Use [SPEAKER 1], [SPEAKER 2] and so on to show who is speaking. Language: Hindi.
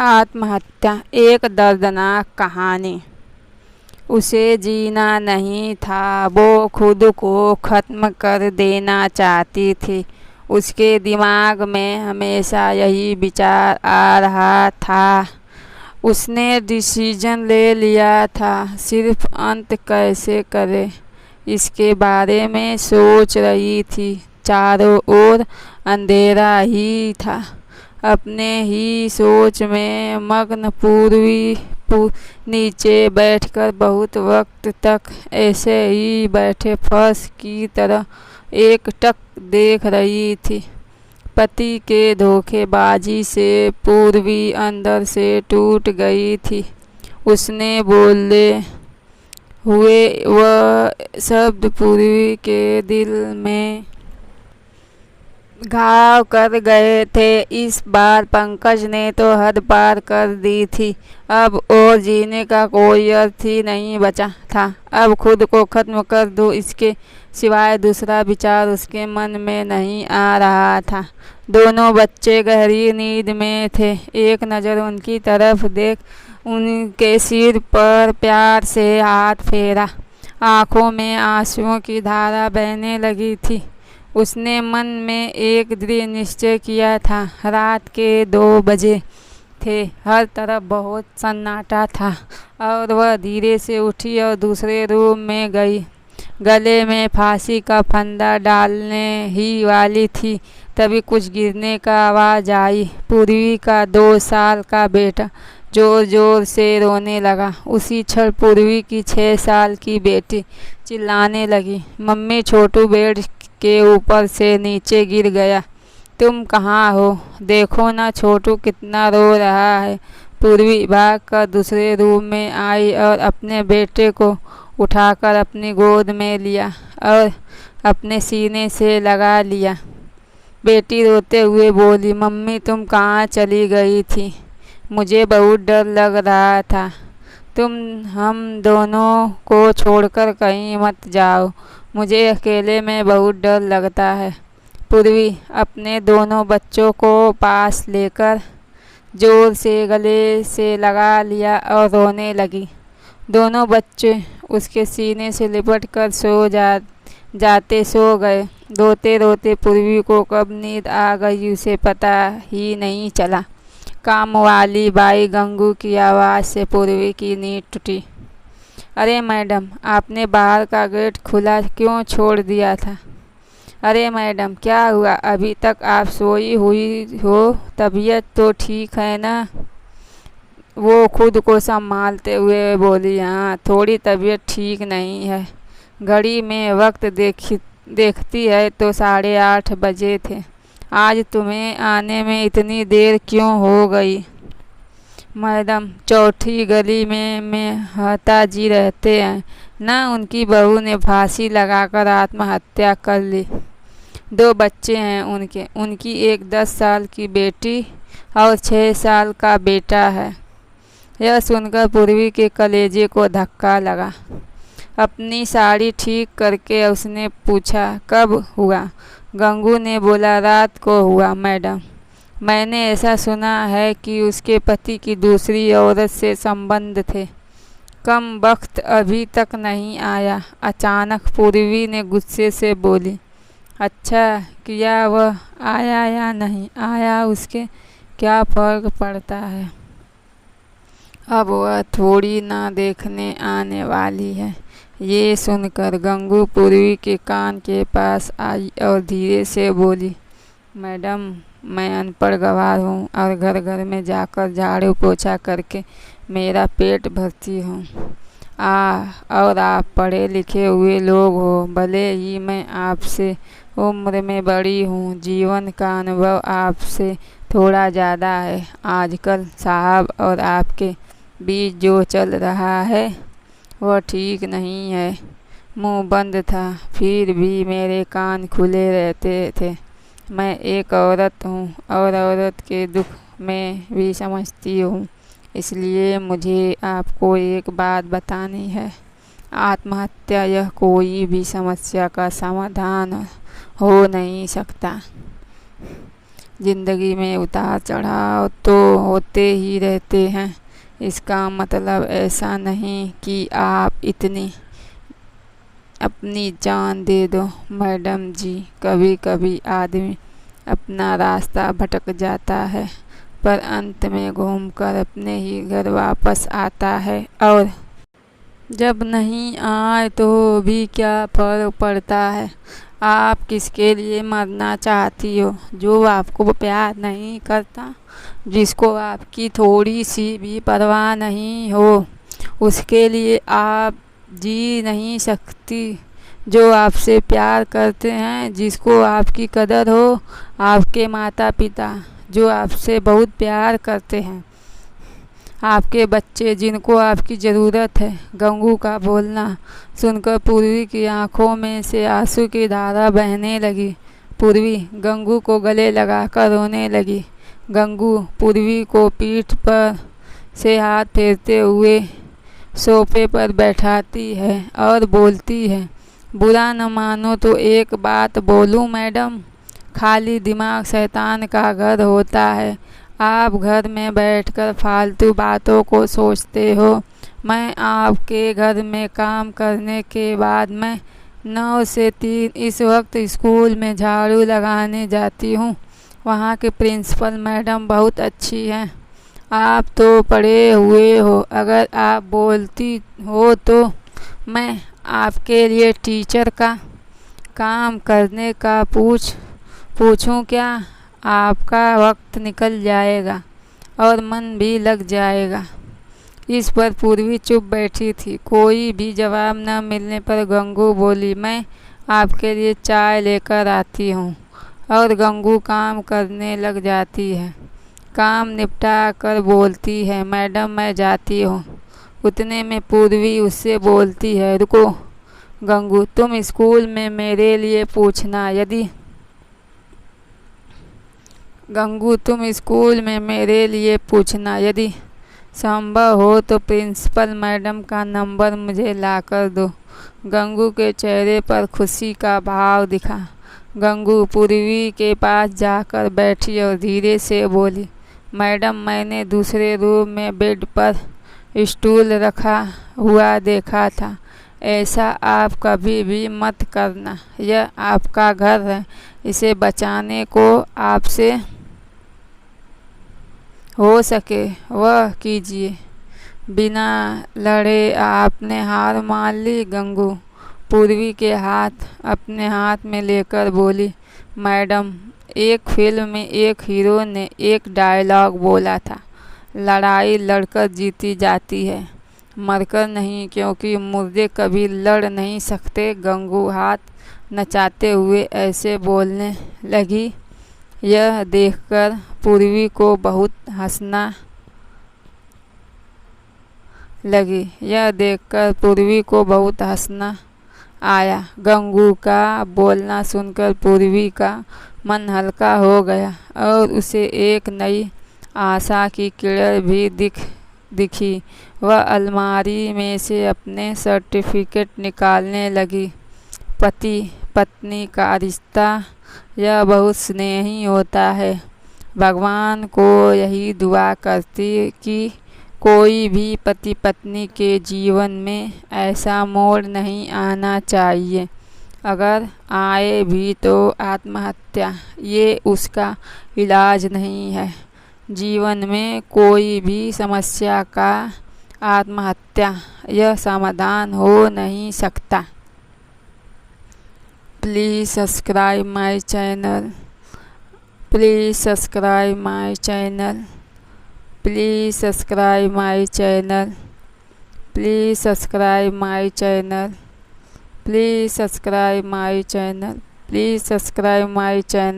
[SPEAKER 1] आत्महत्या एक दर्दनाक कहानी। उसे जीना नहीं था, वो खुद को ख़त्म कर देना चाहती थी। उसके दिमाग में हमेशा यही विचार आ रहा था। उसने डिसीजन ले लिया था, सिर्फ अंत कैसे करे इसके बारे में सोच रही थी। चारों ओर अंधेरा ही था। अपने ही सोच में मग्न पूर्वी नीचे बैठकर बहुत वक्त तक ऐसे ही बैठे फर्श की तरह एकटक देख रही थी। पति के धोखेबाजी से पूर्वी अंदर से टूट गई थी। उसने बोले हुए वह शब्द पूर्वी के दिल में घाव कर गए थे। इस बार पंकज ने तो हद पार कर दी थी। अब और जीने का कोई अर्थ ही नहीं बचा था। अब खुद को खत्म कर दूं, इसके सिवाय दूसरा विचार उसके मन में नहीं आ रहा था। दोनों बच्चे गहरी नींद में थे। एक नज़र उनकी तरफ देख उनके सिर पर प्यार से हाथ फेरा। आंखों में आंसुओं की धारा बहने लगी थी। उसने मन में एक दृढ़ निश्चय किया था। रात के 2 बजे थे। हर तरफ बहुत सन्नाटा था और वह धीरे से उठी और दूसरे रूम में गई। गले में फांसी का फंदा डालने ही वाली थी, तभी कुछ गिरने का आवाज़ आई। पूर्वी का 2 साल का बेटा जोर जोर से रोने लगा। उसी क्षण पूर्वी की 6 साल की बेटी चिल्लाने लगी, मम्मी छोटू बेड के ऊपर से नीचे गिर गया। तुम कहाँ हो? देखो ना छोटू कितना रो रहा है। पूर्वी भाग कर दूसरे रूम में आई और अपने बेटे को उठाकर अपनी गोद में लिया और अपने सीने से लगा लिया। बेटी रोते हुए बोली, मम्मी तुम कहाँ चली गई थी? मुझे बहुत डर लग रहा था। तुम हम दोनों को छोड़कर कहीं मत जाओ, मुझे अकेले में बहुत डर लगता है। पूर्वी अपने दोनों बच्चों को पास लेकर जोर से गले से लगा लिया और रोने लगी। दोनों बच्चे उसके सीने से लिपट कर जाते सो गए। रोते रोते पूर्वी को कब नींद आ गई उसे पता ही नहीं चला। काम वाली बाई गंगू की आवाज़ से पूर्वी की नींद टूटी। अरे मैडम, आपने बाहर का गेट खुला क्यों छोड़ दिया था? अरे मैडम, क्या हुआ? अभी तक आप सोई हुई हो, तबीयत तो ठीक है ना? वो खुद को संभालते हुए बोली, हाँ थोड़ी तबीयत ठीक नहीं है। घड़ी में वक्त देखती है तो 8:30 बजे थे। आज तुम्हें आने में इतनी देर क्यों हो गई? मैडम, चौथी गली में मेहता जी रहते हैं ना, उनकी बहू ने फांसी लगाकर आत्महत्या कर ली। 2 बच्चे हैं उनकी एक 10 साल की बेटी और 6 साल का बेटा है। यह सुनकर पूर्वी के कलेजे को धक्का लगा। अपनी साड़ी ठीक करके उसने पूछा, कब हुआ? गंगू ने बोला, रात को हुआ मैडम। मैंने ऐसा सुना है कि उसके पति की दूसरी औरत से संबंध थे। कम वक्त अभी तक नहीं आया। अचानक पूर्वी ने गुस्से से बोली, अच्छा किया वह आया या नहीं आया उसके क्या फ़र्क पड़ता है? अब वह थोड़ी ना देखने आने वाली है। ये सुनकर गंगू पूर्वी के कान के पास आई और धीरे से बोली, मैडम मैं अनपढ़ गवार हूँ और घर घर में जाकर झाड़ू पोछा करके मेरा पेट भरती हूँ। और आप पढ़े लिखे हुए लोग हो। भले ही मैं आपसे उम्र में बड़ी हूँ, जीवन का अनुभव आपसे थोड़ा ज़्यादा है। आजकल साहब और आपके बीच जो चल रहा है वह ठीक नहीं है। मुंह बंद था, फिर भी मेरे कान खुले रहते थे। मैं एक औरत हूँ और औरत के दुख में भी समझती हूँ, इसलिए मुझे आपको एक बात बतानी है। आत्महत्या यह कोई भी समस्या का समाधान हो नहीं सकता, ज़िंदगी में उतार चढ़ाव तो होते ही रहते हैं। इसका मतलब ऐसा नहीं कि आप इतनी अपनी जान दे दो मैडम जी। कभी कभी आदमी अपना रास्ता भटक जाता है, पर अंत में घूमकर अपने ही घर वापस आता है। और जब नहीं आए तो भी क्या फर्क पड़ता है। आप किसके लिए मरना चाहती हो? जो आपको प्यार नहीं करता, जिसको आपकी थोड़ी सी भी परवाह नहीं हो, उसके लिए आप जी नहीं सकती। जो आपसे प्यार करते हैं, जिसको आपकी कदर हो, आपके माता पिता जो आपसे बहुत प्यार करते हैं, आपके बच्चे जिनको आपकी ज़रूरत है। गंगू का बोलना सुनकर पूर्वी की आंखों में से आंसू की धारा बहने लगी। पूर्वी गंगू को गले लगाकर रोने लगी। गंगू पूर्वी को पीठ पर से हाथ फेरते हुए सोफे पर बैठाती है और बोलती है, बुरा न मानो तो एक बात बोलूं मैडम, खाली दिमाग शैतान का घर होता है। आप घर में बैठकर फालतू बातों को सोचते हो। मैं आपके घर में काम करने के बाद मैं 9 से 3 इस वक्त स्कूल में झाड़ू लगाने जाती हूँ। वहाँ के प्रिंसिपल मैडम बहुत अच्छी हैं। आप तो पढ़े हुए हो, अगर आप बोलती हो तो मैं आपके लिए टीचर का काम करने का पूछूं क्या? आपका वक्त निकल जाएगा और मन भी लग जाएगा। इस पर पूर्वी चुप बैठी थी। कोई भी जवाब न मिलने पर गंगू बोली, मैं आपके लिए चाय लेकर आती हूँ। और गंगू काम करने लग जाती है। काम निपटा कर बोलती है, मैडम मैं जाती हूँ। उतने में पूर्वी उससे बोलती है, रुको गंगू, तुम स्कूल में मेरे लिए पूछना यदि संभव हो तो प्रिंसिपल मैडम का नंबर मुझे लाकर दो। गंगू के चेहरे पर खुशी का भाव दिखा। गंगू पूर्वी के पास जाकर बैठी और धीरे से बोली, मैडम मैंने दूसरे रूम में बेड पर स्टूल रखा हुआ देखा था। ऐसा आप कभी भी मत करना। यह आपका घर है। इसे बचाने को आपसे हो सके वह कीजिए। बिना लड़े आपने हार मान ली। गंगू पूर्वी के हाथ अपने हाथ में लेकर बोली, मैडम एक फिल्म में एक हीरो ने एक डायलॉग बोला था, लड़ाई लड़कर जीती जाती है, मरकर नहीं, क्योंकि मुर्दे कभी लड़ नहीं सकते। गंगू हाथ नचाते हुए ऐसे बोलने लगी। यह देखकर पूर्वी को बहुत हंसना आया। गंगू का बोलना सुनकर पूर्वी का मन हल्का हो गया और उसे एक नई आशा की किरण भी दिखी। वह अलमारी में से अपने सर्टिफिकेट निकालने लगी। पति पत्नी का रिश्ता यह बहुत स्नेही होता है। भगवान को यही दुआ करती कि कोई भी पति पत्नी के जीवन में ऐसा मोड़ नहीं आना चाहिए। अगर आए भी तो आत्महत्या ये उसका इलाज नहीं है। जीवन में कोई भी समस्या का आत्महत्या यह समाधान हो नहीं सकता। Please subscribe my channel. Please subscribe my channel. Please subscribe my channel. Please subscribe my channel. Please subscribe my channel. Please subscribe my channel.